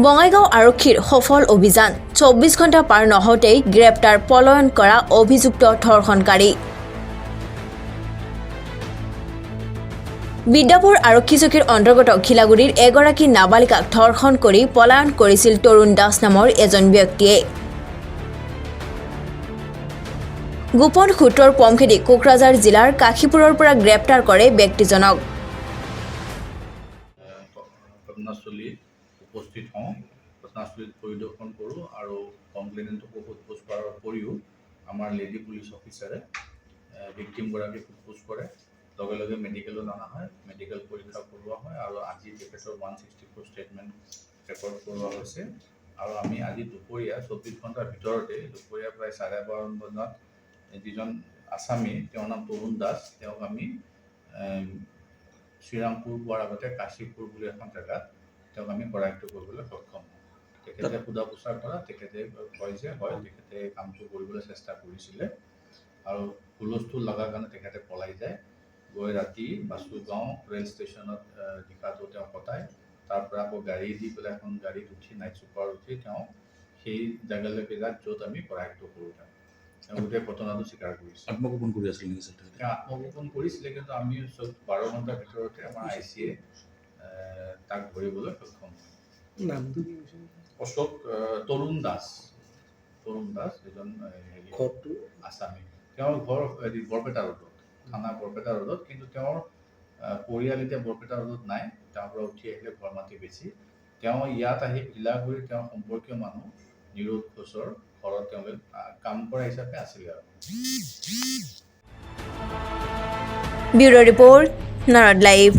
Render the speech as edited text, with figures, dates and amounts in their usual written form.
বঙাইগাঁও আৰক্ষীৰ সফল অভিযান 24 ঘণ্টা পাৰ নহওঁতেই গ্ৰেপ্তাৰ পলায়ন কৰা অভিযুক্ত ধৰ্ষণকাৰী। বিদ্যাপুৰ আৰক্ষী চকীৰ অন্তৰ্গত খিলাগুৰিৰ এগৰাকী নাবালিকাক ধৰ্ষণ কৰি পলায়ন কৰিছিল তৰুণ দাস নামৰ এজন ব্যক্তিয়ে। গোপন সূত্ৰৰ পমখেদি কোকৰাঝাৰ জিলাৰ কাশীপুৰৰ পৰা গ্ৰেপ্তাৰ কৰে ব্যক্তিজনক। ঘটনাস্থলী উপস্থিত হওঁ, ঘটনাস্থলীত পৰিদৰ্শন কৰোঁ আৰু কমপ্লেইনেণ্টক সোধপোছ কৰাৰ উপৰিও আমাৰ লেডি পুলিচ অফিচাৰে ভিক্টিমগৰাকীক সোধপোছ কৰে। লগে লগে মেডিকেলত অনা হয়, মেডিকেল পৰীক্ষা কৰোৱা হয় আৰু আজি তেখেতৰ 164 ষ্টেটমেণ্ট ৰেকৰ্ড কৰোৱা হৈছে। আৰু আমি আজি দুপৰীয়া 24 ঘণ্টাৰ ভিতৰতে দুপৰীয়া প্ৰায় 12:30 বজাত যিজন আছামী, তেওঁৰ নাম তৰুণ দাস, তেওঁক আমি শ্ৰীৰামপুৰ পোৱাৰ আগতে কাশীপুৰ বুলি এখন জেগাত তেওঁক আমি কৰায়ত্ব কৰিবলৈ সক্ষম হওঁ। তেখেতে সোধা পোছাৰ পৰা তেখেতে কয় যে হয়, তেখেতে কামটো কৰিবলৈ চেষ্টা কৰিছিলে আৰু হুলস্থুল লগাৰ কাৰণে তেখেতে পলাই যায়। গৈ ৰাতি বাসুগাঁও ৰেল ষ্টেচনত নিশাটো তেওঁ কটায়। তাৰ পৰা আকৌ গাড়ী দি পেলাই এখন গাড়ীত উঠি নাইট চুপাৰত উঠি তেওঁ সেই জেগালৈকে যায় য'ত আমি কৰায়ত্ব কৰোঁ। তেওঁ গোটেই ঘটনাটো স্বীকাৰ কৰিছে। আত্মগোপন কৰি আছিল নেকি স্যাৰ? তেওঁ আত্মগোপন কৰিছিলে, কিন্তু আমি 12 ঘণ্টাৰ ভিতৰতে আমাৰ ICA তাক ধৰিবলৈ সক্ষম হয়। নামটো কি অশোক তৰুণ দাস এজন আছামী। তেওঁৰ ঘৰ বৰপেটা ৰোডত, থানা বৰপেটা ৰোডত, কিন্তু তেওঁৰ পৰিয়াল এতিয়া বৰপেটা ৰোডত নাই। তেওঁৰ পৰা উঠি আহিলে ঘৰ মাটি বেছি। তেওঁ ইয়াত আহি খিলাগুৰিৰ তেওঁৰ সম্পৰ্কীয় মানুহ নিৰোধ ঘোষৰ ঘৰত তেওঁলোকে কাম কৰা হিচাপে আছিলে আৰু। Bureau report, Narad live.